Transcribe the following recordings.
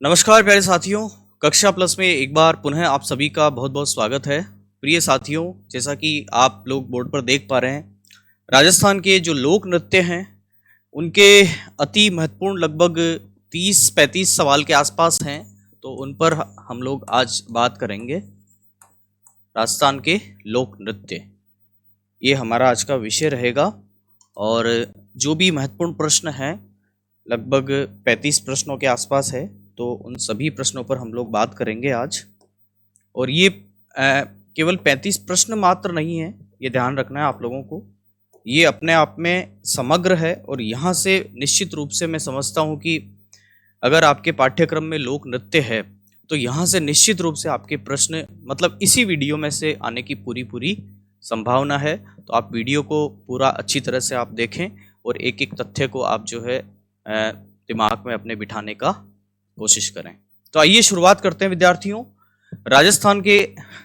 नमस्कार प्यारे साथियों, कक्षा प्लस में एक बार पुनः आप सभी का बहुत बहुत स्वागत है। प्रिय साथियों, जैसा कि आप लोग बोर्ड पर देख पा रहे हैं, राजस्थान के जो लोक नृत्य हैं उनके अति महत्वपूर्ण लगभग 30-35 सवाल के आसपास हैं, तो उन पर हम लोग आज बात करेंगे। राजस्थान के लोक नृत्य, ये हमारा आज का विषय रहेगा। और जो भी महत्वपूर्ण प्रश्न हैं, लगभग 35 प्रश्नों के आसपास है, तो उन सभी प्रश्नों पर हम लोग बात करेंगे आज। और ये केवल 35 प्रश्न मात्र नहीं है, ये ध्यान रखना है आप लोगों को। ये अपने आप में समग्र है और यहाँ से निश्चित रूप से मैं समझता हूँ कि अगर आपके पाठ्यक्रम में लोक नृत्य है तो यहाँ से निश्चित रूप से आपके प्रश्न मतलब इसी वीडियो में से आने की पूरी संभावना है। तो आप वीडियो को पूरा अच्छी तरह से आप देखें और एक एक तथ्य को आप जो है दिमाग में अपने बिठाने का कोशिश करें। तो आइए शुरुआत करते हैं विद्यार्थियों। राजस्थान के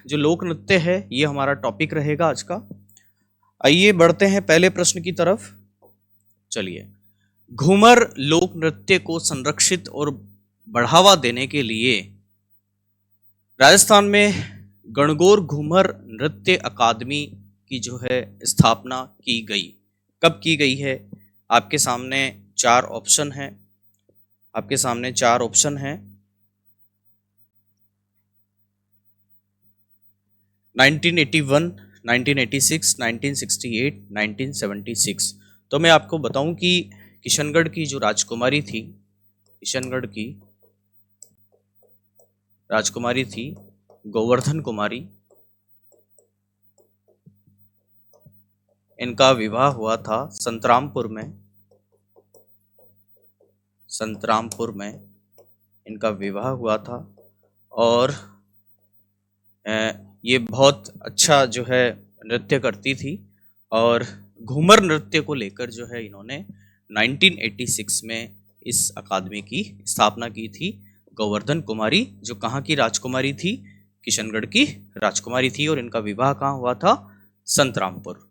जो लोक नृत्य है ये हमारा टॉपिक रहेगा आज का। आइए बढ़ते हैं पहले प्रश्न की तरफ। चलिए, घूमर लोक नृत्य को संरक्षित और बढ़ावा देने के लिए राजस्थान में गणगौर घूमर नृत्य अकादमी की जो है स्थापना की गई। कब की गई है? आपके सामने चार ऑप्शन हैं। 1981, 1986, 1968, 1976। तो मैं आपको बताऊं कि किशनगढ़ की जो राजकुमारी थी, किशनगढ़ की राजकुमारी थी गोवर्धन कुमारी, इनका विवाह हुआ था संतरामपुर में इनका विवाह हुआ था। और ये बहुत अच्छा जो है नृत्य करती थी और घूमर नृत्य को लेकर जो है इन्होंने 1986 में इस अकादमी की स्थापना की थी। गोवर्धन कुमारी जो कहाँ की राजकुमारी थी? किशनगढ़ की राजकुमारी थी और इनका विवाह कहाँ हुआ था? संतरामपुर।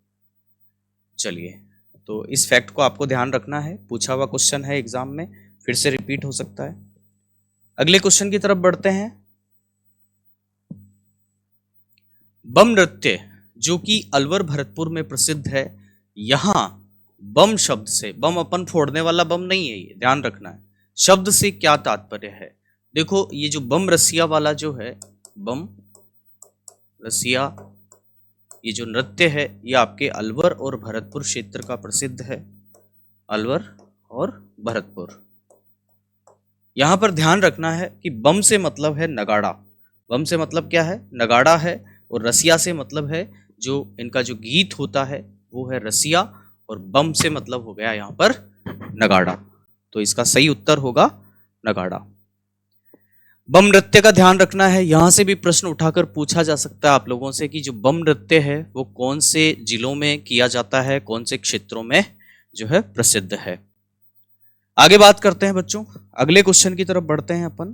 चलिए, तो इस फैक्ट को आपको ध्यान रखना है, पूछा हुआ क्वेश्चन है एग्जाम में, फिर से रिपीट हो सकता है। अगले क्वेश्चन की तरफ बढ़ते हैं। बम नृत्य जो कि अलवर भरतपुर में प्रसिद्ध है, यहाँ बम शब्द से, बम अपन फोड़ने वाला बम नहीं है, ये ध्यान रखना है, शब्द से क्या तात्पर्य है? देखो, ये जो बम रसिया वाला जो है, बम रसिया, ये जो नृत्य है ये आपके अलवर और भरतपुर क्षेत्र का प्रसिद्ध है। अलवर और भरतपुर। यहां पर ध्यान रखना है कि बम से मतलब है नगाड़ा। बम से मतलब क्या है? नगाड़ा है। और रसिया से मतलब है जो इनका जो गीत होता है वो है रसिया, और बम से मतलब हो गया यहाँ पर नगाड़ा। तो इसका सही उत्तर होगा नगाड़ा। बम नृत्य का ध्यान रखना है, यहां से भी प्रश्न उठाकर पूछा जा सकता है आप लोगों से कि जो बम नृत्य है वो कौन से जिलों में किया जाता है, कौन से क्षेत्रों में जो है प्रसिद्ध है। आगे बात करते हैं बच्चों, अगले क्वेश्चन की तरफ बढ़ते हैं अपन।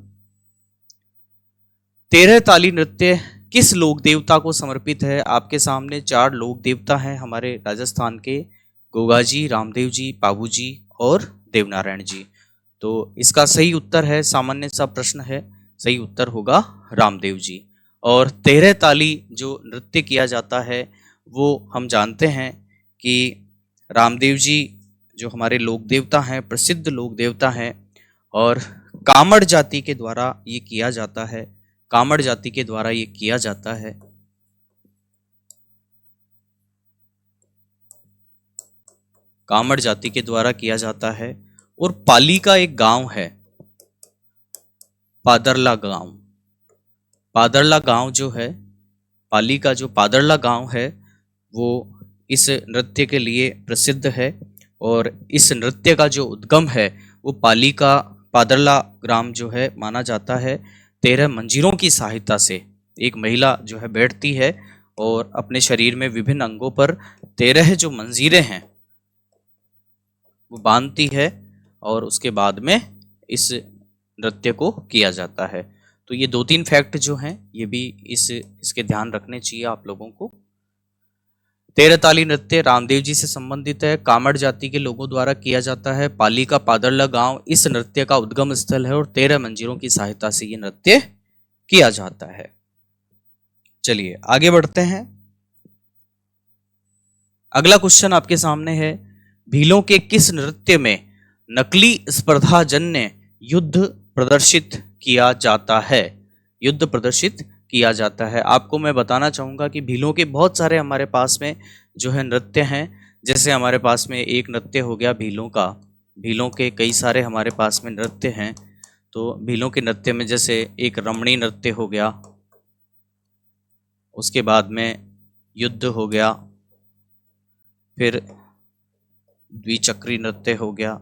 13 ताली नृत्य किस लोक देवता को समर्पित है? आपके सामने चार लोक देवता हैं हमारे राजस्थान के, गोगा जी, रामदेव जी, पाबू जी और देवनारायण जी। तो इसका सही उत्तर है, सामान्य सा प्रश्न है, सही उत्तर होगा रामदेव जी। और 13 ताली जो नृत्य किया जाता है वो हम जानते हैं कि रामदेव जी जो हमारे लोक देवता हैं, प्रसिद्ध लोक देवता हैं, और कामड़ जाति के द्वारा ये किया जाता है। कामड़ जाति के द्वारा ये किया जाता है। कामड़ जाति के द्वारा किया जाता है। और पाली का एक गांव है, पादरला गांव। पादरला गांव जो है, पाली का जो पादरला गांव है वो इस नृत्य के लिए प्रसिद्ध है। और इस नृत्य का जो उद्गम है वो पाली का पादरला ग्राम जो है माना जाता है। 13 मंजीरों की सहायता से एक महिला जो है बैठती है और अपने शरीर में विभिन्न अंगों पर 13 जो मंजीरें हैं वो बांधती है, और उसके बाद में इस नृत्य को किया जाता है। तो ये 2-3 फैक्ट जो हैं ये भी इसके ध्यान रखने चाहिए आप लोगों को। तेरताली नृत्य रामदेव जी से संबंधित है, कामड़ जाति के लोगों द्वारा किया जाता है। पाली का पादरला गांव इस नृत्य का उद्गम स्थल है और 13 मंजीरों की सहायता से ये नृत्य किया जाता है। चलिए आगे बढ़ते हैं। अगला क्वेश्चन आपके सामने है, भीलों के किस नृत्य में नकली स्पर्धाजन्य युद्ध प्रदर्शित किया जाता है? युद्ध प्रदर्शित किया जाता है। आपको मैं बताना चाहूंगा कि भीलों के बहुत सारे हमारे पास में जो है नृत्य हैं। जैसे हमारे पास में एक नृत्य हो गया भीलों का, भीलों के कई सारे हमारे पास में नृत्य हैं। तो भीलों के नृत्य में जैसे एक रमणी नृत्य हो गया, उसके बाद में युद्ध हो गया, फिर द्विचक्री नृत्य हो गया,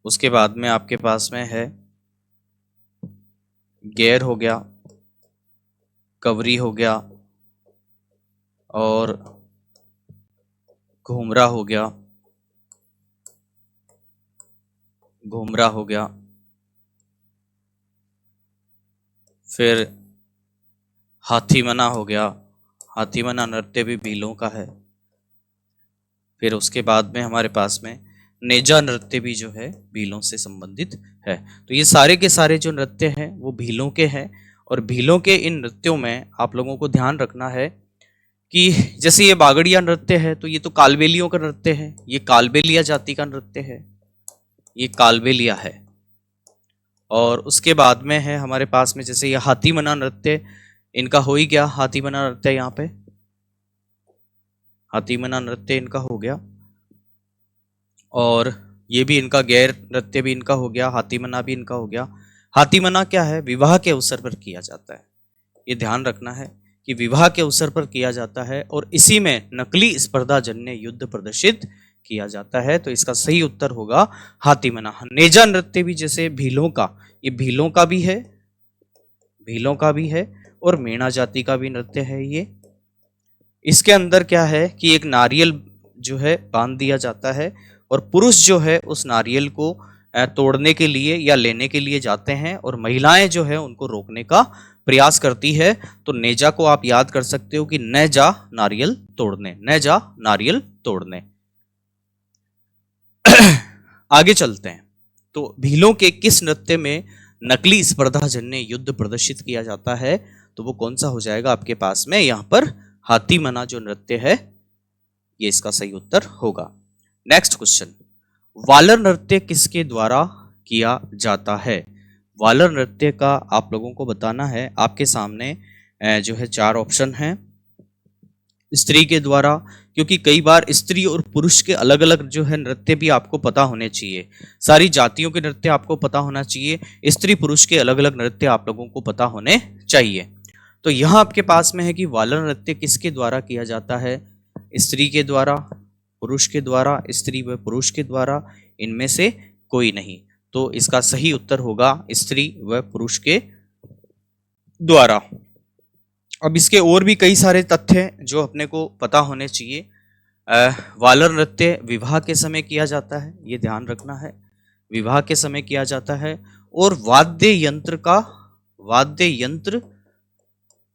उसके बाद में आपके पास में है गैर हो गया, कवरी हो गया और घूमरा हो गया, घूमरा हो गया, फिर हाथीमना हो गया। हाथीमना नृत्य भी भीलों का है। फिर उसके बाद में हमारे पास में नेजा नृत्य भी जो है भीलों से संबंधित है। तो ये सारे के सारे जो नृत्य हैं वो भीलों के हैं। और भीलों के इन नृत्यों में आप लोगों को ध्यान रखना है कि जैसे ये बागड़िया नृत्य है तो ये तो कालबेलियों का नृत्य है, ये कालबेलिया जाति का नृत्य है, ये कालबेलिया है। और उसके बाद में है हमारे पास में जैसे ये हाथीमना नृत्य, इनका हो ही गया हाथीमना नृत्य, यहाँ पे हाथीमना नृत्य इनका हो गया। और ये भी इनका गैर नृत्य भी इनका हो गया, हाथीमना भी इनका हो गया। हाथीमना क्या है? विवाह के अवसर पर किया जाता है। ये ध्यान रखना है कि विवाह के अवसर पर किया जाता है और इसी में नकली स्पर्धाजन्य युद्ध प्रदर्शित किया जाता है। तो इसका सही उत्तर होगा हाथीमना। नेजा नृत्य भी जैसे भीलों का, ये भीलों का भी है, भीलों का भी है और मेणा जाति का भी नृत्य है ये। इसके अंदर क्या है कि एक नारियल जो है बांध दिया जाता है और पुरुष जो है उस नारियल को तोड़ने के लिए या लेने के लिए जाते हैं और महिलाएं जो है उनको रोकने का प्रयास करती है। तो नेजा को आप याद कर सकते हो कि न जा नारियल तोड़ने, न जा नारियल तोड़ने। आगे चलते हैं। तो भीलों के किस नृत्य में नकली स्पर्धाजन्य युद्ध प्रदर्शित किया जाता है? तो वो कौन सा हो जाएगा आपके पास में? यहां पर हाथीमना जो नृत्य है ये इसका सही उत्तर होगा। नेक्स्ट क्वेश्चन, वालर नृत्य किसके द्वारा किया जाता है? वालर नृत्य का आप लोगों को बताना है। आपके सामने जो है 4 ऑप्शन हैं। स्त्री के द्वारा, क्योंकि कई बार स्त्री और पुरुष के अलग अलग जो है नृत्य भी आपको पता होने चाहिए। सारी जातियों के नृत्य आपको पता होना चाहिए, स्त्री पुरुष के अलग अलग नृत्य आप लोगों को पता होने चाहिए। तो यहाँ आपके पास में है कि वालर नृत्य किसके द्वारा किया जाता है? स्त्री के द्वारा, पुरुष के द्वारा, स्त्री व पुरुष के द्वारा, इनमें से कोई नहीं। तो इसका सही उत्तर होगा स्त्री व पुरुष के द्वारा। अब इसके और भी कई सारे तथ्य जो अपने को पता होने चाहिए। वालर नृत्य विवाह के समय किया जाता है, ये ध्यान रखना है, विवाह के समय किया जाता है। और वाद्य यंत्र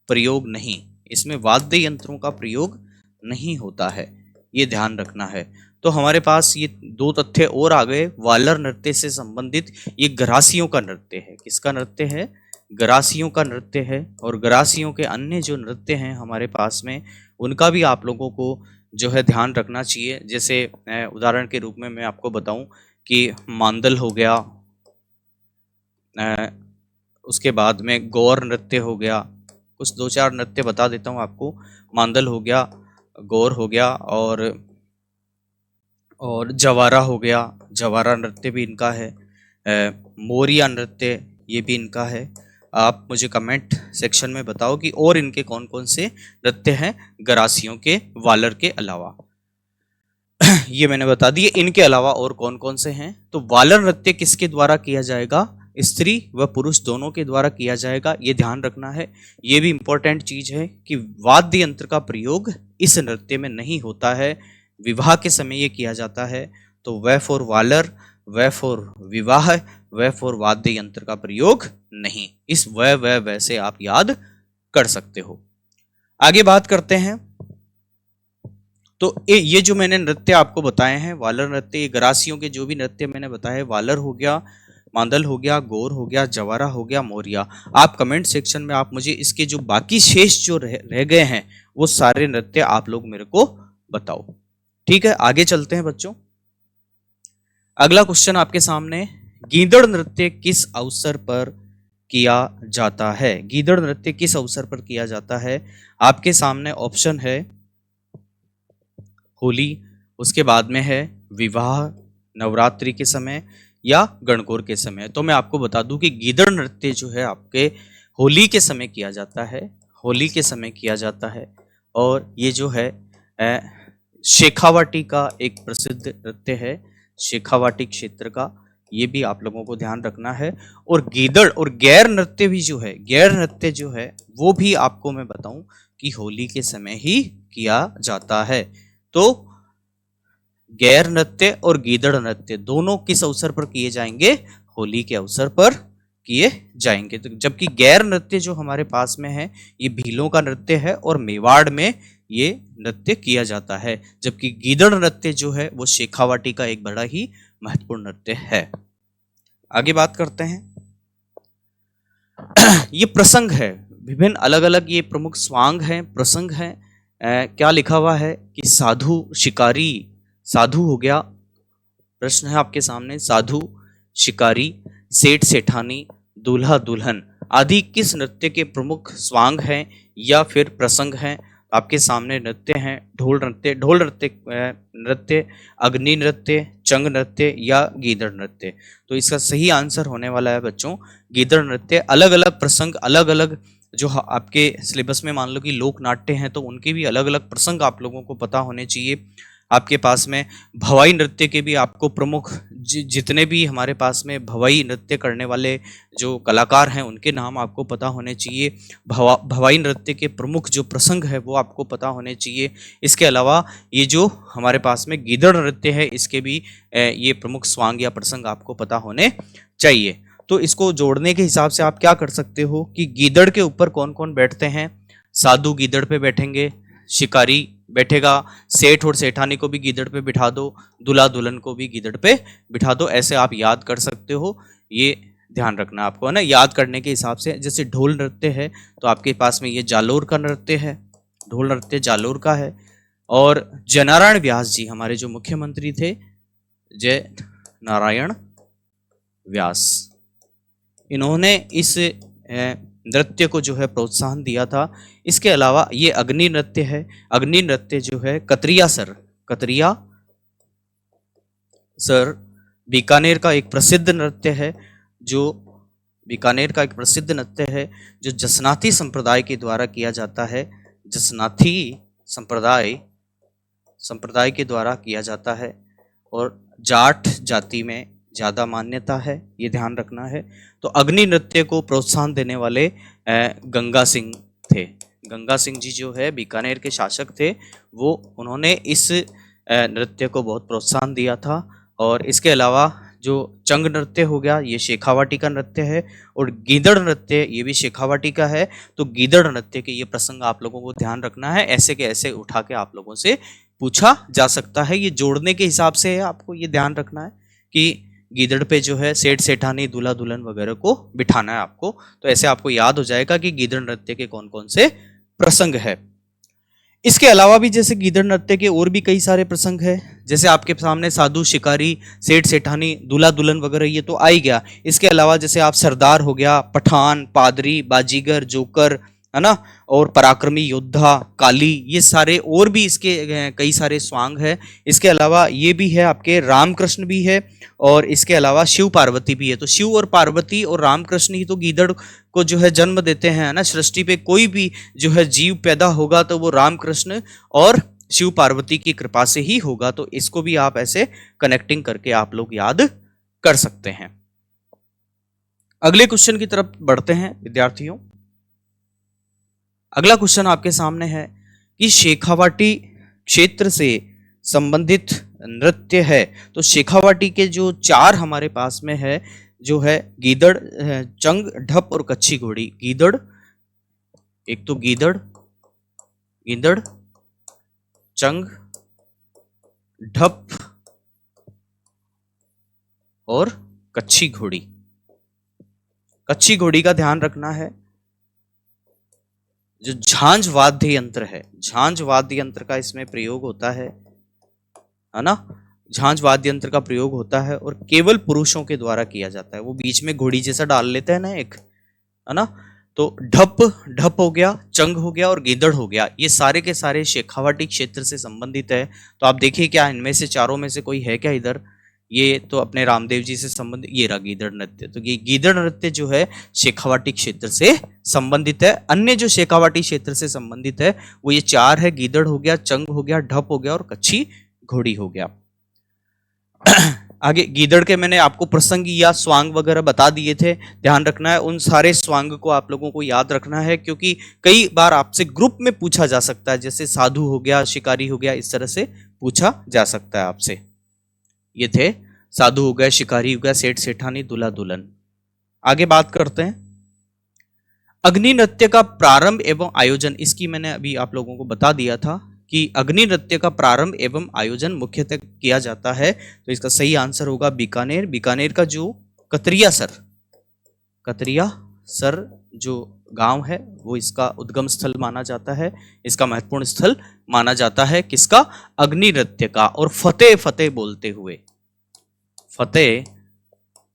प्रयोग नहीं, इसमें वाद्य यंत्रों का प्रयोग नहीं होता है, ये ध्यान रखना है। तो हमारे पास ये 2 तथ्य और आ गए वालर नृत्य से संबंधित। ये गरासियों का नृत्य है। किसका नृत्य है? गरासियों का नृत्य है। और गरासियों के अन्य जो नृत्य हैं हमारे पास में उनका भी आप लोगों को जो है ध्यान रखना चाहिए। जैसे उदाहरण के रूप में मैं आपको बताऊं कि मांदल हो गया, उसके बाद में गौर नृत्य हो गया। कुछ 2-4 नृत्य बता देता हूं आपको। मांदल हो गया, गौर हो गया और जवारा हो गया, जवारा नृत्य भी इनका है। मोरिया नृत्य ये भी इनका है। आप मुझे कमेंट सेक्शन में बताओ कि और इनके कौन कौन से नृत्य हैं गरासियों के, वालर के अलावा। ये मैंने बता दिए, इनके अलावा और कौन कौन से हैं। तो वालर नृत्य किसके द्वारा किया जाएगा? स्त्री व पुरुष दोनों के द्वारा किया जाएगा, ये ध्यान रखना है। ये भी इंपॉर्टेंट चीज है कि वाद्य यंत्र का प्रयोग इस नृत्य में नहीं होता है, विवाह के समय ये किया जाता है। तो वह फॉर वालर, वह फॉर विवाह, वह फॉर वाद्य यंत्र का प्रयोग नहीं। इस वह से आप याद कर सकते हो। आगे बात करते हैं। तो ये जो मैंने नृत्य आपको बताए हैं, वालर नृत्य, ये गरासियों के जो भी नृत्य मैंने बताए, वालर हो गया, मांदल हो गया, गौर हो गया, जवारा हो गया, मोरिया, आप कमेंट सेक्शन में आप मुझे इसके जो बाकी शेष जो रह गए हैं वो सारे नृत्य आप लोग मेरे को बताओ। ठीक है, आगे चलते हैं बच्चों। अगला क्वेश्चन आपके सामने, गीदड़ नृत्य किस अवसर पर किया जाता है? गीदड़ नृत्य किस अवसर पर किया जाता है? आपके सामने ऑप्शन है होली, उसके बाद में है विवाह, नवरात्रि के समय, या गणगौर के समय। तो मैं आपको बता दूं कि गीदड़ नृत्य जो है आपके होली के समय किया जाता है, होली के समय किया जाता है। और ये जो है शेखावाटी का एक प्रसिद्ध नृत्य है, शेखावाटी क्षेत्र का, ये भी आप लोगों को ध्यान रखना है। और गीदड़ और गैर नृत्य भी जो है, गैर नृत्य जो है वो भी आपको मैं बताऊं कि होली के समय ही किया जाता है। तो गैर नृत्य और गीदड़ नृत्य दोनों किस अवसर पर किए जाएंगे? होली के अवसर पर किए जाएंगे। तो जबकि गैर नृत्य जो हमारे पास में है ये भीलों का नृत्य है और मेवाड़ में ये नृत्य किया जाता है, जबकि गीदड़ नृत्य जो है वो शेखावाटी का एक बड़ा ही महत्वपूर्ण नृत्य है। आगे बात करते हैं। ये प्रसंग है, विभिन्न अलग अलग ये प्रमुख स्वांग हैं, प्रसंग हैं। क्या लिखा हुआ है कि साधु शिकारी, साधु हो गया, प्रश्न है आपके सामने, साधु शिकारी, सेठ सेठानी, दूल्हा दुल्हन आदि किस नृत्य के प्रमुख स्वांग हैं या फिर प्रसंग हैं? आपके सामने नृत्य हैं, ढोल नृत्य, ढोल नृत्य, नृत्य, अग्नि नृत्य, चंग नृत्य या गीदड़ नृत्य। तो इसका सही आंसर होने वाला है बच्चों गीदड़ नृत्य। अलग अलग प्रसंग, अलग अलग जो आपके सिलेबस में मान लो कि लोक नाट्य हैं तो उनके भी अलग अलग प्रसंग आप लोगों को पता होने चाहिए। आपके पास में भवाई नृत्य के भी आपको प्रमुख जितने भी हमारे पास में भवाई नृत्य करने वाले जो कलाकार हैं उनके नाम आपको पता होने चाहिए। भवाई नृत्य के प्रमुख जो प्रसंग है वो आपको पता होने चाहिए। इसके अलावा ये जो हमारे पास में गीदड़ नृत्य है इसके भी ये प्रमुख स्वांग या प्रसंग आपको पता होने चाहिए। तो इसको जोड़ने के हिसाब से आप क्या कर सकते हो कि गीदड़ के ऊपर कौन कौन बैठते हैं? साधु गीदड़ पे बैठेंगे, शिकारी बैठेगा, सेठ और सेठानी को भी गीदड़ पे बिठा दो, दूल्हा दुल्हन को भी गीदड़ पे बिठा दो। ऐसे आप याद कर सकते हो, ये ध्यान रखना आपको है ना। याद करने के हिसाब से जैसे ढोल नृत्य है तो आपके पास में ये जालोर का नृत्य है, ढोल नृत्य जालोर का है। और जयनारायण व्यास जी हमारे जो मुख्यमंत्री थे, जय नारायण व्यास, इन्होंने इस नृत्य को जो है प्रोत्साहन दिया था। इसके अलावा ये अग्नि नृत्य है, अग्नि नृत्य जो है कतरिया सर, कतरिया सर बीकानेर का एक प्रसिद्ध नृत्य है, जो बीकानेर का एक प्रसिद्ध नृत्य है जो जसनाथी संप्रदाय के द्वारा किया जाता है, जसनाथी संप्रदाय के द्वारा किया जाता है और जाट जाति में ज़्यादा मान्यता है, ये ध्यान रखना है। तो अग्नि नृत्य को प्रोत्साहन देने वाले गंगा सिंह थे। गंगा सिंह जी जो है बीकानेर के शासक थे, वो उन्होंने इस नृत्य को बहुत प्रोत्साहन दिया था। और इसके अलावा जो चंग नृत्य हो गया ये शेखावाटी का नृत्य है और गीदड़ नृत्य ये भी शेखावाटी का है। तो गीदड़ नृत्य के ये प्रसंग आप लोगों को ध्यान रखना है, ऐसे के ऐसे उठा के आप लोगों से पूछा जा सकता है। ये जोड़ने के हिसाब से है, आपको ये ध्यान रखना है कि गीदड़ पे जो है सेठ सेठानी दूल्हा दुल्हन वगैरह को बिठाना है आपको। तो ऐसे आपको याद हो जाएगा कि गीदड़ नृत्य के कौन कौन से प्रसंग है। इसके अलावा भी जैसे गीदड़ नृत्य के और भी कई सारे प्रसंग है, जैसे आपके सामने साधु शिकारी, सेठ सेठानी, दूल्हा दुल्हन वगैरह ये तो आ ही गया। इसके अलावा जैसे आप सरदार हो गया, पठान, पादरी, बाजीगर, जोकर, है ना, और पराक्रमी योद्धा, काली, ये सारे और भी इसके कई सारे स्वांग है। इसके अलावा ये भी है आपके रामकृष्ण भी है और इसके अलावा शिव पार्वती भी है। तो शिव और पार्वती और रामकृष्ण ही तो गीदड़ को जो है जन्म देते हैं ना। सृष्टि पे कोई भी जो है जीव पैदा होगा तो वो रामकृष्ण और शिव पार्वती की कृपा से ही होगा। तो इसको भी आप ऐसे कनेक्टिंग करके आप लोग याद कर सकते हैं। अगले क्वेश्चन की तरफ बढ़ते हैं विद्यार्थियों। अगला क्वेश्चन आपके सामने है कि शेखावाटी क्षेत्र से संबंधित नृत्य है। तो शेखावाटी के जो चार हमारे पास में है जो है गीदड़, चंग, ढप और कच्ची घोड़ी। गीदड़, एक तो गीदड़, गीदड़, चंग, ढप और कच्छी घोड़ी। कच्छी घोड़ी का ध्यान रखना है। जो झांझ वाद्य यंत्र है, झांझ वाद्य यंत्र का इसमें प्रयोग होता है ना। झांझ वाद्य यंत्र का प्रयोग होता है और केवल पुरुषों के द्वारा किया जाता है। वो बीच में घोड़ी जैसा डाल लेते हैं ना एक, है ना। तो ढप, ढप हो गया, चंग हो गया और गीदड़ हो गया, ये सारे के सारे शेखावाटी क्षेत्र से संबंधित है। तो आप देखिए क्या इनमें से चारों में से कोई है क्या इधर? ये तो अपने रामदेव जी से संबंधित, ये रहा गीदड़ नृत्य। तो ये गीदड़ नृत्य जो है शेखावाटी क्षेत्र से संबंधित है। अन्य जो शेखावाटी क्षेत्र से संबंधित है वो ये चार है, गीदड़ हो गया, चंग हो गया, ढप हो गया और कच्छी घोड़ी हो गया। आगे गीदड़ के मैंने आपको प्रसंग या स्वांग वगैरह बता दिए थे। ध्यान रखना है उन सारे स्वांग को आप लोगों को याद रखना है, क्योंकि कई बार आपसे ग्रुप में पूछा जा सकता है, जैसे साधु हो गया, शिकारी हो गया, इस तरह से पूछा जा सकता है आपसे। ये थे साधु हो गया, शिकारी हो गया, सेठ सेठानी, दूल्हा दुल्हन। आगे बात करते हैं अग्नि नृत्य का प्रारंभ एवं आयोजन। इसकी मैंने अभी आप लोगों को बता दिया था कि अग्नि नृत्य का प्रारंभ एवं आयोजन मुख्यतः किया जाता है। तो इसका सही आंसर होगा बीकानेर। बीकानेर का जो कतरिया सर जो गांव है वो इसका उद्गम स्थल माना जाता है, इसका महत्वपूर्ण स्थल माना जाता है। किसका? अग्नि नृत्य का। और फतेह फतेह बोलते हुए,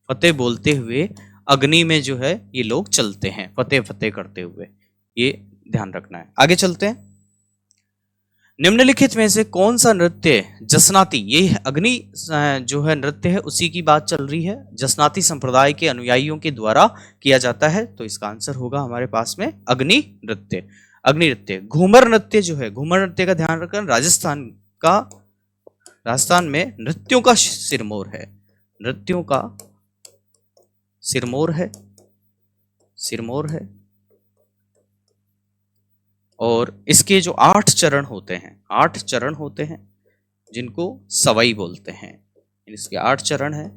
फतेह बोलते हुए अग्नि में जो है ये लोग चलते हैं, फतेह फतेह करते हुए, ये ध्यान रखना है। आगे चलते हैं। निम्नलिखित में से कौन सा नृत्य जसनाती, ये अग्नि जो है नृत्य है उसी की बात चल रही है, जसनाती संप्रदाय के अनुयायियों के द्वारा किया जाता है। तो इसका आंसर होगा हमारे पास में अग्नि नृत्य। अग्नि नृत्य। घूमर नृत्य जो है, घूमर नृत्य का ध्यान रखना, राजस्थान में नृत्यों का सिरमौर है, नृत्यों का सिरमौर है। और इसके जो 8 चरण होते हैं जिनको सवाई बोलते हैं, इसके 8 चरण हैं,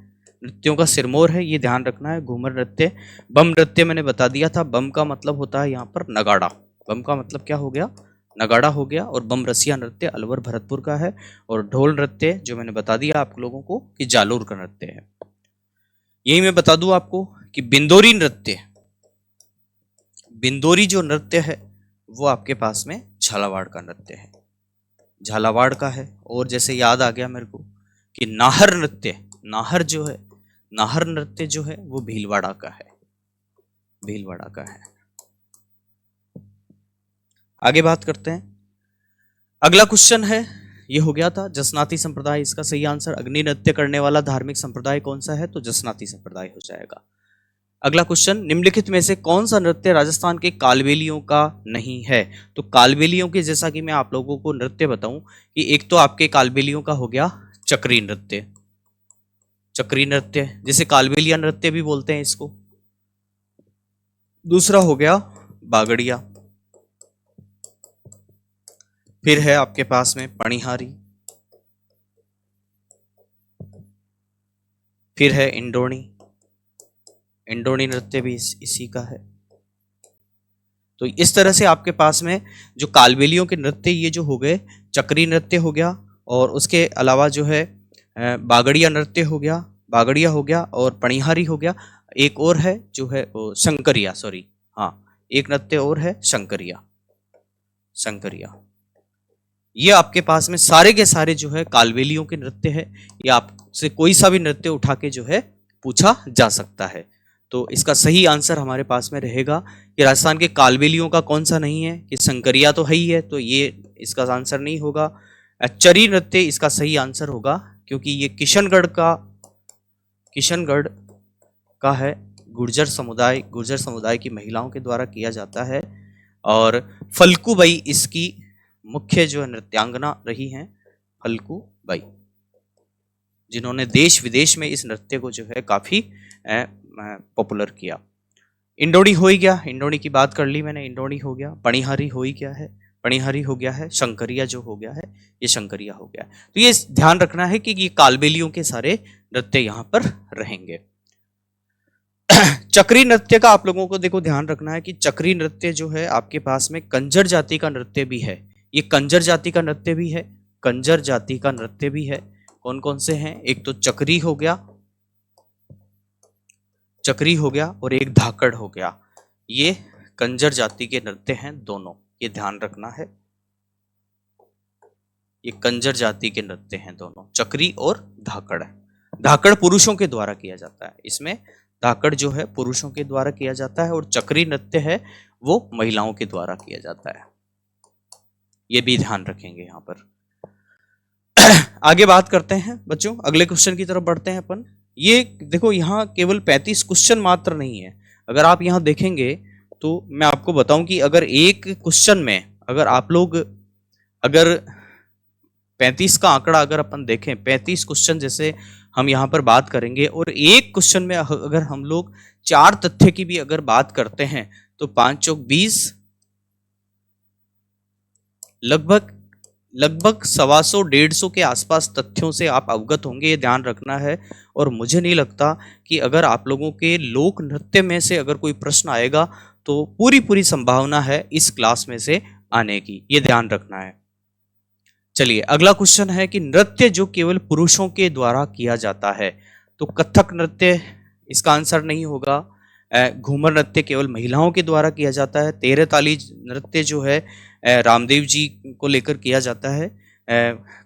नृत्यों का सिरमौर है, ये ध्यान रखना है। घूमर नृत्य। बम नृत्य मैंने बता दिया था, बम का मतलब होता है यहाँ पर नगाड़ा। बम का मतलब क्या हो गया? नगाड़ा हो गया। और बम रसिया नृत्य अलवर भरतपुर का है। और ढोल नृत्य जो मैंने बता दिया आप लोगों को कि जालोर का नृत्य है। यही मैं बता दूं आपको कि बिंदोरी जो नृत्य है वो आपके पास में झालावाड़ का नृत्य है, झालावाड़ का है। और जैसे याद आ गया मेरे को कि नाहर नृत्य जो है वो भीलवाड़ा का है। आगे बात करते हैं। अगला क्वेश्चन है, ये हो गया था जसनाती संप्रदाय, इसका सही आंसर अग्नि नृत्य करने वाला धार्मिक संप्रदाय कौन सा है? तो जसनाती संप्रदाय हो जाएगा। अगला क्वेश्चन, निम्नलिखित में से कौन सा नृत्य राजस्थान के कालबेलियों का नहीं है? तो कालबेलियों के, जैसा कि मैं आप लोगों को नृत्य बताऊं कि एक तो आपके कालबेलियों का हो गया चक्री नृत्य जिसे कालबेलिया नृत्य भी बोलते हैं इसको। दूसरा हो गया बागड़िया। फिर है आपके पास में पणिहारी, फिर है इंडोनी नृत्य भी इसी का है। तो इस तरह से आपके पास में जो कालबेलियों के नृत्य ये जो हो गए, चक्री नृत्य हो गया, और उसके अलावा जो है बागड़िया नृत्य हो गया और पणिहारी हो गया। एक और है जो है शंकरिया, एक नृत्य और है शंकरिया। ये आपके पास में सारे के सारे जो है कालबेलियों के नृत्य है। ये आपसे कोई सा भी नृत्य उठा के जो है पूछा जा सकता है। तो इसका सही आंसर हमारे पास में रहेगा कि राजस्थान के कालबेलियों का कौन सा नहीं है, कि शंकरिया तो है ही है, तो ये इसका आंसर नहीं होगा। चरी नृत्य इसका सही आंसर होगा, क्योंकि ये किशनगढ़ का है, गुर्जर समुदाय की महिलाओं के द्वारा किया जाता है। और फल्कूबाई इसकी मुख्य जो नृत्यांगना रही हैं, फल्कूबाई, जिन्होंने देश विदेश में इस नृत्य को जो है काफी पॉपुलर किया। इंडोनी हो ही गया, इंडोनी की बात कर ली मैंने, इंडोनी हो गया। पणिहारी हो गया है। शंकरिया जो हो गया है ये शंकरिया हो गया। तो ये ध्यान रखना है कि ये कालबेलियों के सारे नृत्य यहाँ पर रहेंगे। चक्री नृत्य का आप लोगों को देखो ध्यान रखना है कि चक्री नृत्य जो है आपके पास में कंजर जाति का नृत्य भी है। ये कंजर जाति का नृत्य भी है, कंजर जाति का नृत्य भी है। कौन कौन से हैं? एक तो चक्री हो गया, चक्री हो गया, और एक धाकड़ हो गया। ये कंजर जाति के नृत्य हैं दोनों, ये ध्यान रखना है। ये कंजर जाति के नृत्य हैं दोनों, चक्री और धाकड़। धाकड़ पुरुषों के द्वारा किया जाता है, इसमें धाकड़ जो है पुरुषों के द्वारा किया जाता है, और चक्री नृत्य है वो महिलाओं के द्वारा किया जाता है। ये भी ध्यान रखेंगे यहाँ पर। आगे बात करते हैं बच्चों, अगले क्वेश्चन की तरफ बढ़ते हैं अपन। ये देखो यहाँ केवल 35 क्वेश्चन मात्र नहीं है। अगर आप यहाँ देखेंगे तो मैं आपको बताऊं कि अगर एक क्वेश्चन में अगर आप लोग अगर 35 का आंकड़ा अगर अपन देखें, 35 क्वेश्चन जैसे हम यहाँ पर बात करेंगे, और एक क्वेश्चन में अगर हम लोग 4 तथ्य की भी अगर बात करते हैं तो 5 चौक 20, लगभग 125 150 के आसपास तथ्यों से आप अवगत होंगे, ये ध्यान रखना है। और मुझे नहीं लगता कि अगर आप लोगों के लोक नृत्य में से अगर कोई प्रश्न आएगा तो पूरी संभावना है इस क्लास में से आने की, ये ध्यान रखना है। चलिए अगला क्वेश्चन है कि नृत्य जो केवल पुरुषों के द्वारा किया जाता है, तो कथक नृत्य इसका आंसर नहीं होगा। घूमर नृत्य केवल महिलाओं के द्वारा किया जाता है। तेरह ताली नृत्य जो है रामदेव जी को लेकर किया जाता है,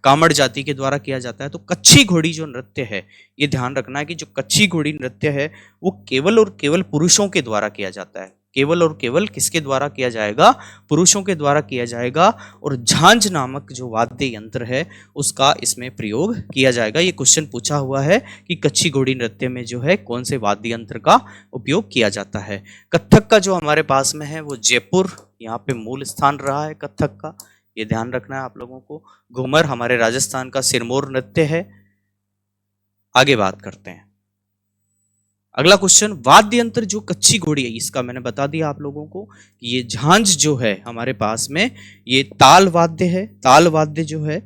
कामड़ जाति के द्वारा किया जाता है। तो कच्छी घोड़ी जो नृत्य है, ये ध्यान रखना है कि जो कच्छी घोड़ी नृत्य है वो केवल और केवल पुरुषों के द्वारा किया जाता है। केवल और केवल किसके द्वारा किया जाएगा? पुरुषों के द्वारा किया जाएगा। और झांझ नामक जो वाद्य यंत्र है उसका इसमें प्रयोग किया जाएगा। ये क्वेश्चन पूछा हुआ है कि कच्छी घोड़ी नृत्य में जो है कौन से वाद्य यंत्र का उपयोग किया जाता है। कथक का जो हमारे पास में है वो जयपुर, यहाँ पे मूल स्थान रहा है कथक का, ये ध्यान रखना है आप लोगों को। घूमर हमारे राजस्थान का सिरमौर नृत्य है। आगे बात करते हैं, अगला क्वेश्चन, वाद्य यंत्र जो कच्छी घोड़ी है, इसका मैंने बता दिया आप लोगों को कि ये झांझ जो है हमारे पास में ये ताल वाद्य है। ताल वाद्य जो है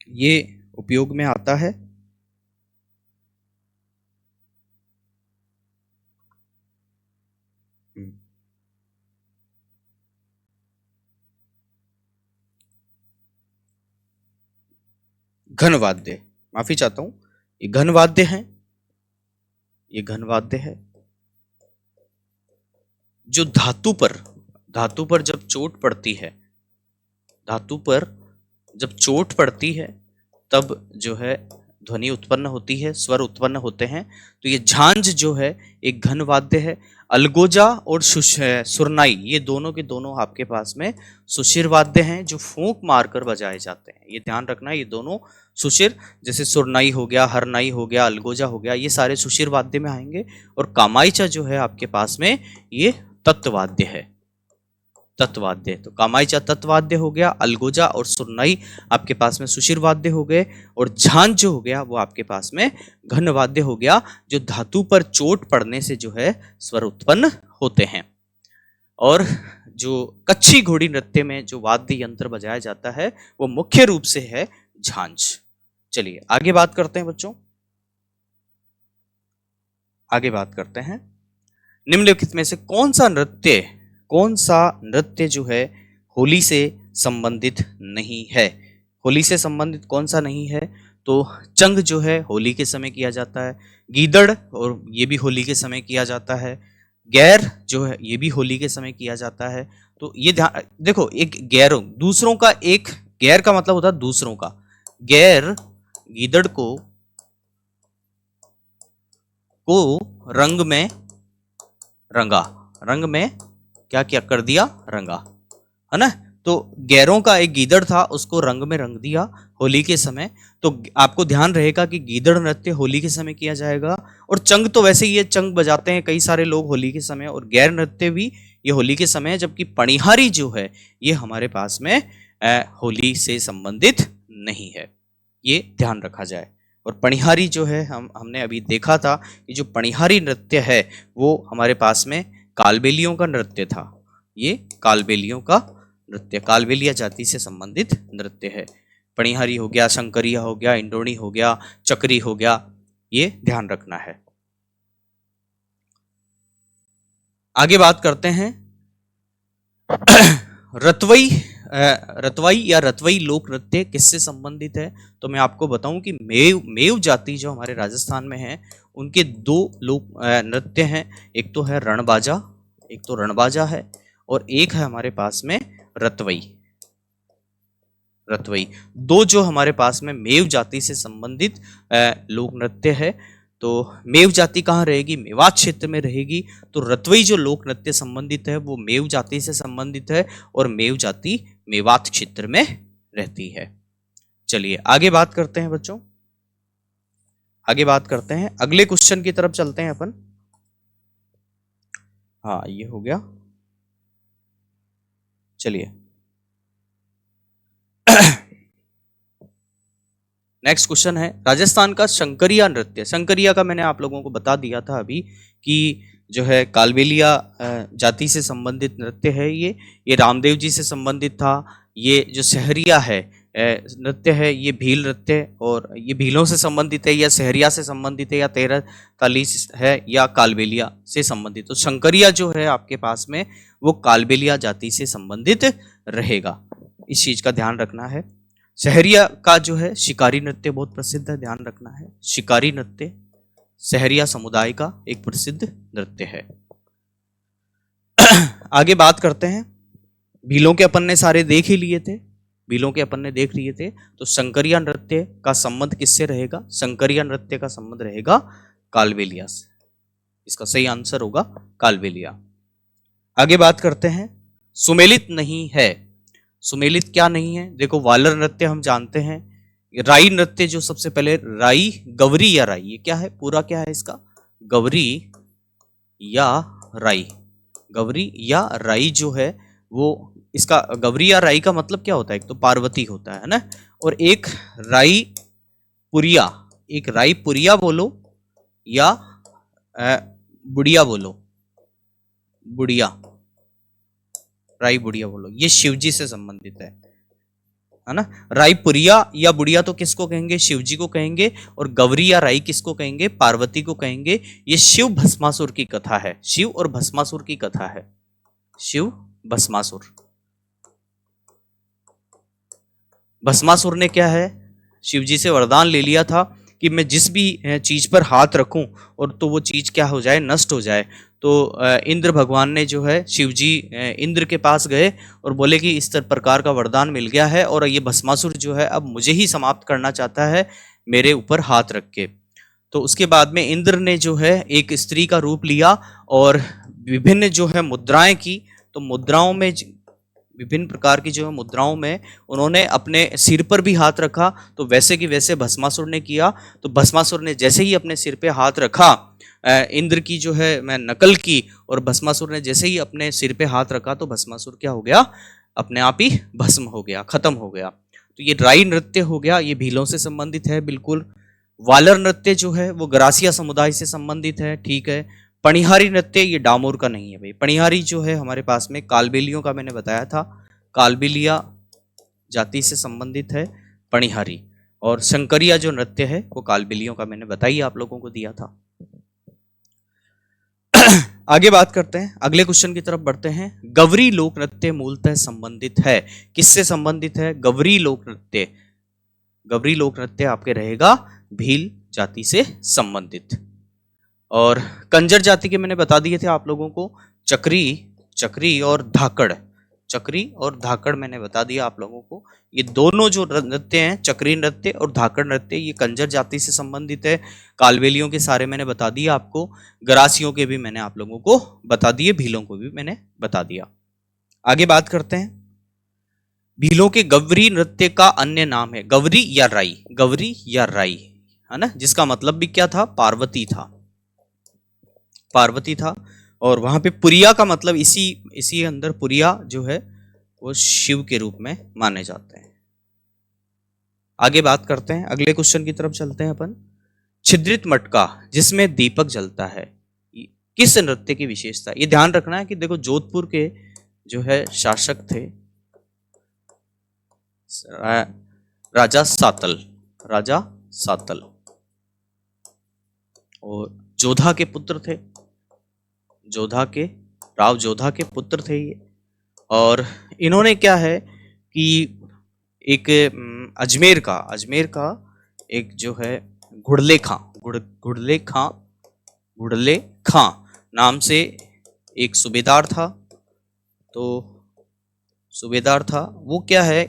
ये उपयोग में आता है। घन वाद्य, माफी चाहता हूं, ये घन वाद्य है, ये घन वाद्य है। जो धातु पर जब चोट पड़ती है, धातु पर जब चोट पड़ती है तब जो है ध्वनि उत्पन्न होती है, स्वर उत्पन्न होते हैं। तो ये झांझ जो है एक घन वाद्य है। अलगोजा और सुरनाई, ये दोनों के दोनों आपके पास में सुशिर वाद्य हैं जो फूंक मारकर बजाए जाते हैं, ये ध्यान रखना है। ये दोनों सुशिर, जैसे सुरनाई हो गया, हरनाई हो गया, अलगोजा हो गया, ये सारे सुशिर वाद्य में आएंगे। और कामाइचा जो है आपके पास में ये तत्वाद्य है, तत्वाद्य। तो कामाइचा तत्वाद्य हो गया, अलगोजा और सुरनाई आपके पास में सुशिर वाद्य हो गए, और झांझ जो हो गया वो आपके पास में घन वाद्य हो गया, जो धातु पर चोट पड़ने से जो है स्वर उत्पन्न होते हैं। और जो कच्छी घोड़ी नृत्य में जो वाद्य यंत्र बजाया जाता है वो मुख्य रूप से है झांझ। चलिए आगे बात करते हैं बच्चों, आगे बात करते हैं। निम्नलिखित में से कौन सा नृत्य जो है होली से संबंधित नहीं है? होली से संबंधित कौन सा नहीं है? तो चंग जो है होली के समय किया जाता है, गीदड़ और ये भी होली के समय किया जाता है, गैर जो है ये भी होली के समय किया जाता है। तो ये ध्यान देखो, एक गैरों दूसरों का, एक गैर का मतलब होता है दूसरों का। गैर गीदड़ को रंग में रंगा, रंग में क्या क्या कर दिया? रंगा, है ना। तो गैरों का एक गीदड़ था, उसको रंग में रंग दिया होली के समय। तो आपको ध्यान रहेगा कि गीदड़ नृत्य होली के समय किया जाएगा। और चंग तो वैसे ही ये चंग बजाते हैं कई सारे लोग होली के समय, और गैर नृत्य भी ये होली के समय है। जबकि पणिहारी जो है ये हमारे पास में होली से संबंधित नहीं है, ये ध्यान रखा जाए। और पणिहारी जो है हमने अभी देखा था कि जो पणिहारी नृत्य है वो हमारे पास में कालबेलियों का नृत्य था। ये कालबेलियों का नृत्य, कालबेलिया जाति से संबंधित नृत्य है। पणिहारी हो गया, शंकरिया हो गया, इंडोणी हो गया, चक्री हो गया, ये ध्यान रखना है। आगे बात करते हैं रतवई रतवाई या रतवई लोक नृत्य किससे संबंधित है। तो मैं आपको बताऊं कि मेव जाति जो हमारे राजस्थान में है उनके दो लोक नृत्य हैं। एक तो है रणबाजा, एक तो रणबाजा है, और एक है हमारे पास में रतवई। रतवई दो जो हमारे पास में मेव जाति से संबंधित लोक नृत्य है। तो मेव जाति कहाँ रहेगी, मेवात क्षेत्र में रहेगी। तो रतवई जो लोक नृत्य संबंधित है वो मेव जाति से संबंधित है, और मेव जाति मेवात क्षेत्र में रहती है। चलिए आगे बात करते हैं बच्चों, आगे बात करते हैं, अगले क्वेश्चन की तरफ चलते हैं अपन। हाँ ये हो गया। चलिए नेक्स्ट क्वेश्चन है राजस्थान का शंकरिया नृत्य। शंकरिया का मैंने आप लोगों को बता दिया था अभी कि जो है कालबेलिया जाति से संबंधित नृत्य है। ये रामदेव जी से संबंधित था। ये जो सहरिया है नृत्य है ये भील नृत्य, और ये भीलों से संबंधित है या सहरिया से संबंधित है या तेरह ताली है या कालबेलिया से संबंधित। तो शंकरिया जो है आपके पास में वो कालबेलिया जाति से संबंधित रहेगा, इस चीज का ध्यान रखना है। सहरिया का जो है शिकारी नृत्य बहुत प्रसिद्ध है, ध्यान रखना है। शिकारी नृत्य सहरिया समुदाय का एक प्रसिद्ध नृत्य है। आगे बात करते हैं, भीलों के अपन ने सारे देख ही लिए थे, भीलों के अपन ने देख लिए थे। तो शंकरिया नृत्य का संबंध किससे रहेगा, शंकरिया नृत्य का संबंध रहेगा कालबेलिया से। इसका सही आंसर होगा कालबेलिया। आगे बात करते हैं, सुमेलित नहीं है। सुमेलित क्या नहीं है, देखो वालर नृत्य हम जानते हैं, राई नृत्य जो सबसे पहले राई, गवरी या राई, ये क्या है, पूरा क्या है इसका, गवरी या राई। गवरी या राई जो है वो, इसका गवरी या राई का मतलब क्या होता है, एक तो पार्वती होता है ना, और एक राई पुरिया, एक राई पुरिया बोलो या बुढ़िया बोलो, बुढ़िया, राई बुढ़िया बोलो, ये शिवजी से संबंधित है ना। राई पुरिया या बुढ़िया तो किसको कहेंगे, शिवजी को कहेंगे, और गवरी या राई किसको कहेंगे, पार्वती को कहेंगे। ये शिव भस्मासुर की कथा है, शिव और भस्मासुर की कथा है, शिव भस्मासुर। भस्मासुर ने क्या है, शिवजी से वरदान ले लिया था कि मैं जिस भी चीज पर हाथ रखूं और तो वो चीज क्या हो जाए, नष्ट हो जाए। तो इंद्र भगवान ने जो है, शिवजी इंद्र के पास गए और बोले कि इस प्रकार का वरदान मिल गया है और ये भस्मासुर जो है अब मुझे ही समाप्त करना चाहता है मेरे ऊपर हाथ रख के। तो उसके बाद में इंद्र ने जो है एक स्त्री का रूप लिया और विभिन्न जो है मुद्राएं की। तो मुद्राओं में, विभिन्न प्रकार की जो है मुद्राओं में उन्होंने अपने सिर पर भी हाथ रखा। तो वैसे कि वैसे भस्मासुर ने किया। तो भस्मासुर ने जैसे ही अपने सिर पे हाथ रखा, इंद्र की जो है मैं नकल की, और भस्मासुर ने जैसे ही अपने सिर पे हाथ रखा तो भस्मासुर क्या हो गया, अपने आप ही भस्म हो गया, खत्म हो गया। तो ये राई नृत्य हो गया, ये भीलों से संबंधित है बिल्कुल। वालर नृत्य जो है वो ग्रासिया समुदाय से संबंधित है, ठीक है। पणिहारी नृत्य ये डामोर का नहीं है भाई। पणिहारी जो है हमारे पास में कालबेलियों का, मैंने बताया था, कालबेलिया जाति से संबंधित है पणिहारी। और शंकरिया जो नृत्य है वो कालबेलियों का मैंने बताई आप लोगों को दिया था। आगे बात करते हैं, अगले क्वेश्चन की तरफ बढ़ते हैं। गवरी लोक नृत्य मूलतः संबंधित है, किससे संबंधित है, गवरी लोक नृत्य। गवरी लोक नृत्य आपके रहेगा भील जाति से संबंधित। और कंजर जाति के मैंने बता दिए थे आप लोगों को, चक्री और धाकड़, चक्री और धाकड़ मैंने बता दिया आप लोगों को। ये दोनों जो नृत्य हैं, चक्री नृत्य और धाकड़ नृत्य, ये कंजर जाति से संबंधित है। कालबेलियों के सारे मैंने बता दिया आपको, गरासियों के भी मैंने आप लोगों को बता दिए, भीलों को भी मैंने बता दिया। आगे बात करते हैं, भीलों के गवरी नृत्य का अन्य नाम है गवरी या राई, गवरी या राई, है ना, जिसका मतलब भी क्या था, पार्वती था, पार्वती था। और वहां पे पुरिया का मतलब इसी अंदर पुरिया जो है वो शिव के रूप में माने जाते हैं। आगे बात करते हैं, अगले क्वेश्चन की तरफ चलते हैं अपन। छिद्रित मटका जिसमें दीपक जलता है, किस नृत्य की विशेषता। ये ध्यान रखना है कि देखो जोधपुर के जो है शासक थे राजा सातल, राजा सातल, और जोधा के पुत्र थे, जोधा के राव जोधा के पुत्र थे ये। और इन्होंने क्या है कि एक अजमेर का एक जो है घुड़ले खां घुड़ले खां नाम से एक सूबेदार था। तो सूबेदार था वो क्या है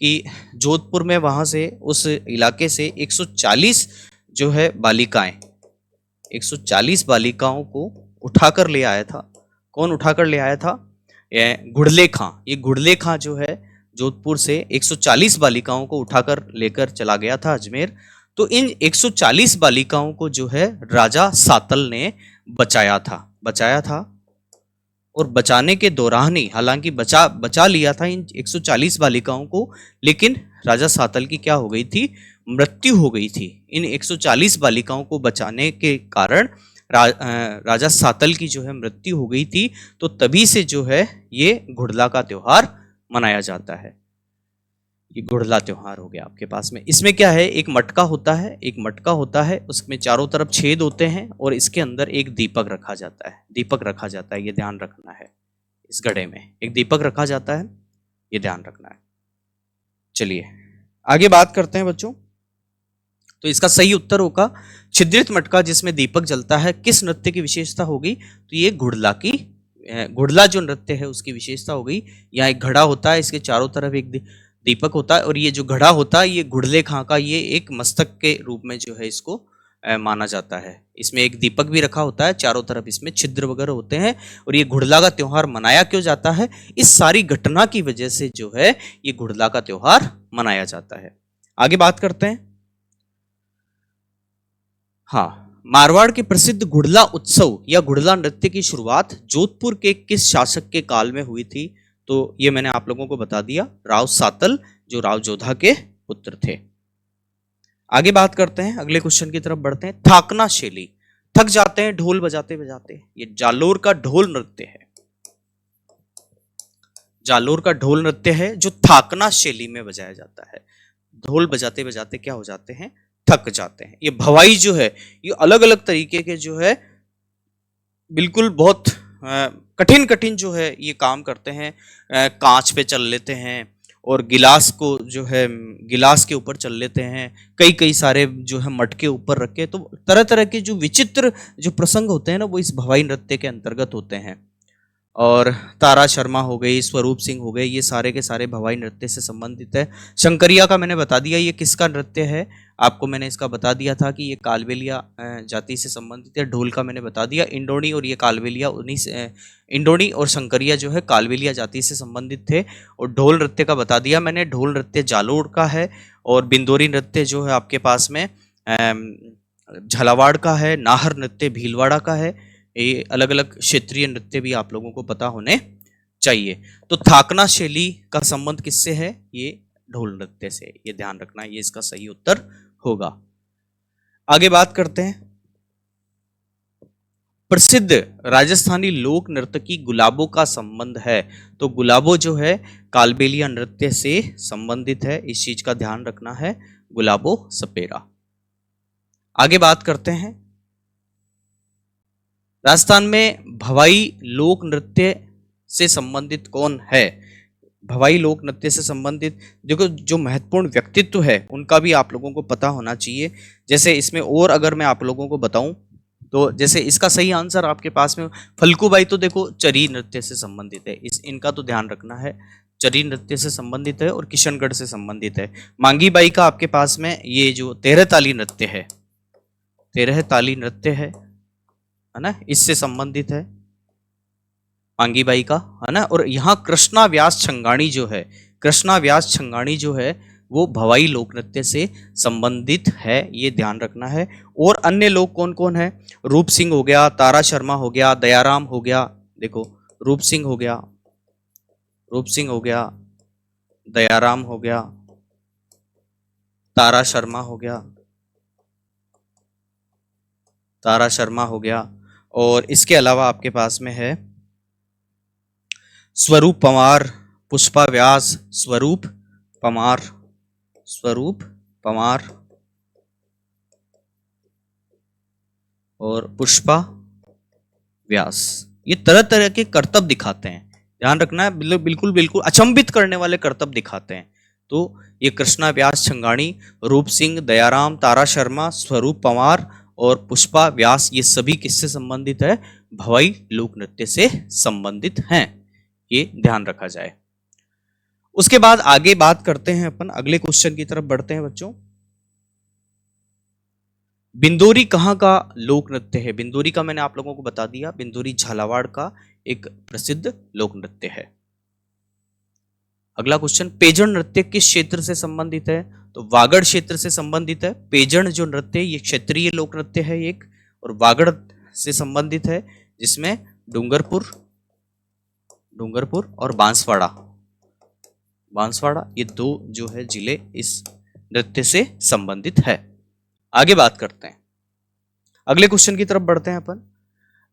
कि जोधपुर में वहां से उस इलाके से 140 जो है 140 बालिकाओं को उठाकर ले आया था। कौन उठाकर ले आया था? घुड़ले खां। ये घुड़ले खां जो है जोधपुर से 140 बालिकाओं को उठाकर लेकर चला गया था अजमेर। तो इन 140 बालिकाओं को जो है राजा सातल ने बचाया था। और बचाने के दौरान ही, हालांकि बचा लिया था इन 140 बालिकाओं को, लेकिन राजा सातल की क्या हो गई थी? मृत्यु हो गई थी। इन 140 बालिकाओं को बचाने के कारण राजा सातल की जो है मृत्यु हो गई थी। तो तभी से जो है ये घुड़ला का त्योहार मनाया जाता है। ये घुड़ला त्योहार हो गया आपके पास में। इसमें क्या है, एक मटका होता है, उसमें चारों तरफ छेद होते हैं और इसके अंदर एक दीपक रखा जाता है, ये ध्यान रखना है। इस घड़े में एक दीपक रखा जाता है, ये ध्यान रखना है। चलिए आगे बात करते हैं बच्चों। तो इसका सही उत्तर होगा छिद्रित मटका जिसमें दीपक जलता है। किस नृत्य की विशेषता होगी? तो ये घुड़ला जो नृत्य है उसकी विशेषता हो गई। यहाँ एक घड़ा होता है, इसके चारों तरफ एक दीपक होता है, और ये जो घड़ा होता है ये घुड़ले खां का ये एक मस्तक के रूप में जो है इसको माना जाता है। इसमें एक दीपक भी रखा होता है, चारों तरफ इसमें छिद्र वगैरह होते हैं। और ये घुड़ला का त्योहार मनाया क्यों जाता है? इस सारी घटना की वजह से जो है ये घुड़ला का त्योहार मनाया जाता है। आगे बात करते हैं। हाँ, मारवाड़ के प्रसिद्ध घुड़ला उत्सव या घुड़ला नृत्य की शुरुआत जोधपुर के किस शासक के काल में हुई थी? तो ये मैंने आप लोगों को बता दिया, राव सातल जो राव जोधा के पुत्र थे। आगे बात करते हैं, अगले क्वेश्चन की तरफ बढ़ते हैं। थाकना शैली, थक जाते हैं ढोल बजाते बजाते, ये जालोर का ढोल नृत्य है। जालोर का ढोल नृत्य है जो थाकना शैली में बजाया जाता है। ढोल बजाते बजाते क्या हो जाते हैं? थक जाते हैं। ये भवाई जो है ये अलग अलग तरीके के जो है बिल्कुल बहुत कठिन कठिन जो है ये काम करते हैं। कांच पे चल लेते हैं और गिलास को जो है गिलास के ऊपर चल लेते हैं, कई सारे जो है मटके ऊपर रख के। तो तरह तरह के जो विचित्र जो प्रसंग होते हैं ना वो इस भवाई नृत्य के अंतर्गत होते हैं। और तारा शर्मा हो गई, स्वरूप सिंह हो गए, ये सारे के सारे भवाई नृत्य से संबंधित है। शंकरिया का मैंने बता दिया ये किसका नृत्य है, आपको मैंने इसका बता दिया था कि ये कालबेलिया जाति से संबंधित है। ढोल का मैंने बता दिया, इंडोनी और ये कालबेलिया इंडोनी और शंकरिया जो है कालबेलिया जाति से संबंधित थे। और ढोल नृत्य का बता दिया मैंने, ढोल नृत्य जालोर का है। और बिंदोरी नृत्य जो है आपके पास में झालावाड़ का है। नाहर नृत्य भीलवाड़ा का है। ये अलग अलग क्षेत्रीय नृत्य भी आप लोगों को पता होने चाहिए। तो थाकना शैली का संबंध किससे है? ये ढोल नृत्य से, ये ध्यान रखना, ये इसका सही उत्तर होगा। आगे बात करते हैं। प्रसिद्ध राजस्थानी लोक नर्तकी गुलाबों का संबंध है। तो गुलाबो जो है कालबेलिया नृत्य से संबंधित है, इस चीज का ध्यान रखना है, गुलाबो सपेरा। आगे बात करते हैं। राजस्थान में भवाई लोक नृत्य से संबंधित कौन है? भवाई लोक नृत्य से संबंधित देखो जो महत्वपूर्ण व्यक्तित्व है उनका भी आप लोगों को पता होना चाहिए। जैसे इसमें और अगर मैं आप लोगों को बताऊं तो जैसे इसका सही आंसर आपके पास में फल्गुबाई, तो देखो चरी नृत्य से संबंधित है, इनका तो ध्यान रखना है, चरी नृत्य से संबंधित है और किशनगढ़ से संबंधित है। मांगी बाई का आपके पास में ये जो तेरह ताली नृत्य है, तेरह ताली नृत्य है ना, इससे संबंधित है मांगी बाई का, है ना। और यहाँ कृष्णा व्यास छंगाणी जो है, कृष्णा व्यास छंगाणी जो है वो भवाई लोक नृत्य से संबंधित है, ये ध्यान रखना है। और अन्य लोग कौन कौन है? रूप सिंह हो गया, तारा शर्मा हो गया, दयाराम हो गया, देखो रूप सिंह हो गया, रूप सिंह हो गया, दयाराम हो गया, तारा शर्मा हो गया, तारा शर्मा हो गया। और इसके अलावा आपके पास में है स्वरूप पंवार, पुष्पा व्यास, स्वरूप पंवार, स्वरूप पंवार और पुष्पा व्यास। ये तरह तरह के करतब दिखाते हैं, ध्यान रखना है, बिल्कुल बिल्कुल अचंभित करने वाले करतब दिखाते हैं। तो ये कृष्णा व्यास छंगाणी, रूप सिंह, दयाराम, तारा शर्मा, स्वरूप पंवार और पुष्पा व्यास, ये सभी किससे संबंधित है? भवाई लोक नृत्य से संबंधित हैं, ये ध्यान रखा जाए। उसके बाद आगे बात करते हैं अपन, अगले क्वेश्चन की तरफ बढ़ते हैं बच्चों। बिंदोरी कहाँ का लोक नृत्य है? बिंदोरी का मैंने आप लोगों को बता दिया, बिंदोरी झालावाड़ का एक प्रसिद्ध लोक नृत्य है। अगला क्वेश्चन, पेजण नृत्य किस क्षेत्र से संबंधित है? तो वागड़ क्षेत्र से संबंधित है। पेजण जो नृत्य है ये क्षेत्रीय लोक नृत्य है एक, और वागड़ से संबंधित है, जिसमें डूंगरपुर और बांसवाड़ा ये दो जो है जिले इस नृत्य से संबंधित है। आगे बात करते हैं, अगले क्वेश्चन की तरफ बढ़ते हैं अपन।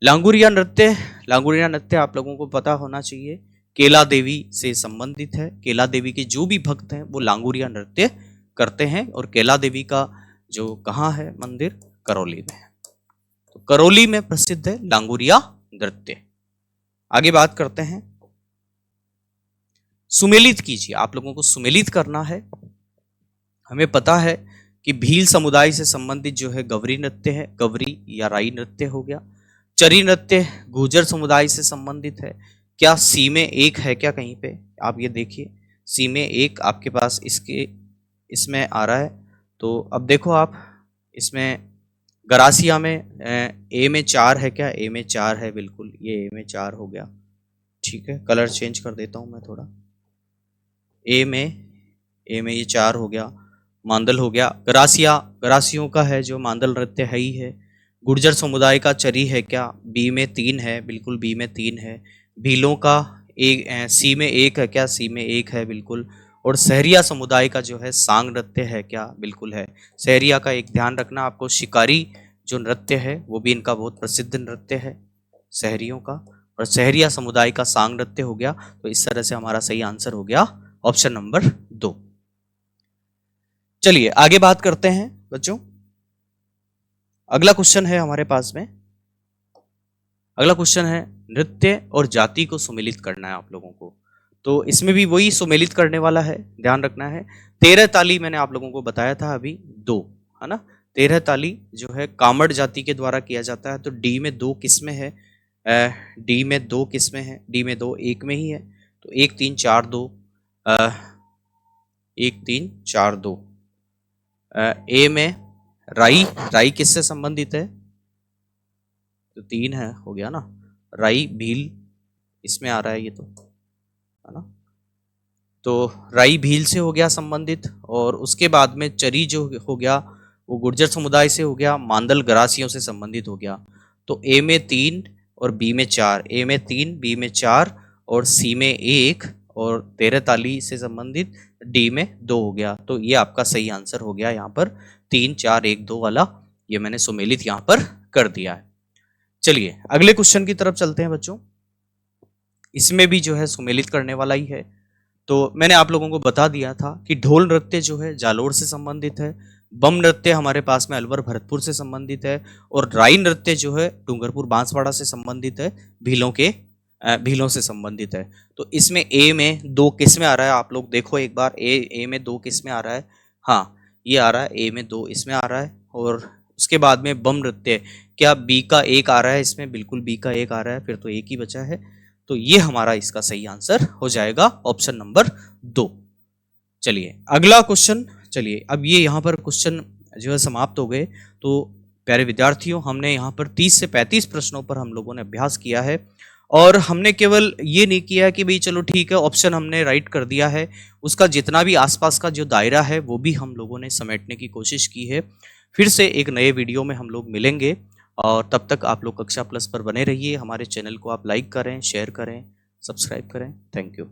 लांगुरिया नृत्य आप लोगों को पता होना चाहिए, केला देवी से संबंधित है। केला देवी के जो भी भक्त हैं वो लांगुरिया नृत्य करते हैं, और केला देवी का जो कहाँ है मंदिर? करौली में है। तो करौली में प्रसिद्ध है लांगुरिया नृत्य। आगे बात करते हैं, सुमेलित कीजिए, आप लोगों को सुमेलित करना है। हमें पता है कि भील समुदाय से संबंधित जो है गवरी नृत्य है, गवरी या राई नृत्य हो गया। चरी नृत्य गुर्जर समुदाय से संबंधित है। क्या सी में एक है क्या कहीं पे? आप ये देखिए, सी में एक आपके पास इसमें आ रहा है। तो अब देखो आप, इसमें गरासिया में ए में 4 है क्या? ए में 4 है, बिल्कुल ये ए में 4 हो गया। ठीक है, कलर चेंज कर देता हूं मैं थोड़ा। ए में ये 4 हो गया। मांदल हो गया, गरासियों का है जो मांदल नृत्य है ही है। गुर्जर समुदाय का चरी है क्या? बी में 3 है, बिल्कुल बी में 3 है। भीलों का सी में 1 है क्या? सी में 1 है, बिल्कुल। और सहरिया समुदाय का जो है सांग नृत्य है क्या? बिल्कुल है। सहरिया का एक ध्यान रखना आपको, शिकारी जो नृत्य है वो भी इनका बहुत प्रसिद्ध नृत्य है सहरियों का, और सहरिया समुदाय का सांग नृत्य हो गया। तो इस तरह से हमारा सही आंसर हो गया ऑप्शन नंबर 2। चलिए आगे बात करते हैं बच्चों। अगला क्वेश्चन है हमारे पास में, अगला क्वेश्चन है नृत्य और जाति को सुमेलित करना है आप लोगों को। तो इसमें भी वही सुमेलित करने वाला है, ध्यान रखना है। 13 ताली मैंने आप लोगों को बताया था अभी 2, है ना। 13 ताली जो है कामड़ जाति के द्वारा किया जाता है। तो डी में 2 किस्में है, डी में 2 किस्में हैं, डी में 2 एक में ही है। तो 1 3 4 2, 1 3 4 2। ए में राई किससे संबंधित है? तो 3 है, हो गया ना। राई भील इसमें आ रहा है ये, तो है ना। तो राई भील से हो गया संबंधित, और उसके बाद में चरी जो हो गया वो गुर्जर समुदाय से हो गया, मांदल गरासियों से संबंधित हो गया। तो ए में 3 और बी में 4, ए में 3 बी में 4 और सी में 1, और 13 ताली से संबंधित डी में 2 हो गया। तो ये आपका सही आंसर हो गया यहाँ पर 3 4 1 2 वाला, ये मैंने सुमेलित यहाँ पर कर दिया है। चलिए अगले क्वेश्चन की तरफ चलते हैं बच्चों। इसमें भी जो है सुमेलित करने वाला ही है। तो मैंने आप लोगों को बता दिया था कि ढोल नृत्य जो है जालोर से संबंधित है, बम नृत्य हमारे पास में अलवर भरतपुर से संबंधित है, और राई नृत्य जो है डूंगरपुर बांसवाड़ा से संबंधित है, भीलों से संबंधित है। तो इसमें ए में 2 किस में आ रहा है? आप लोग देखो एक बार, ए में 2 किस में आ रहा है? हाँ ये आ रहा है, ए में 2 इसमें आ रहा है। और उसके बाद में बम नृत्य, क्या बी का 1 आ रहा है इसमें? बिल्कुल बी का 1 आ रहा है, फिर तो एक ही बचा है। तो ये हमारा इसका सही आंसर हो जाएगा ऑप्शन नंबर 2। चलिए अगला क्वेश्चन, चलिए अब ये यहाँ पर क्वेश्चन जो है समाप्त हो गए। तो प्यारे विद्यार्थियों, हमने यहाँ पर 30 से 35 प्रश्नों पर हम लोगों ने अभ्यास किया है, और हमने केवल ये नहीं किया कि भाई चलो ठीक है ऑप्शन हमने राइट कर दिया है, उसका जितना भी आसपास का जो दायरा है वो भी हम लोगों ने समेटने की कोशिश की है। फिर से एक नए वीडियो में हम लोग मिलेंगे, और तब तक आप लोग कक्षा प्लस पर बने रहिए। हमारे चैनल को आप लाइक करें, शेयर करें, सब्सक्राइब करें। Thank you.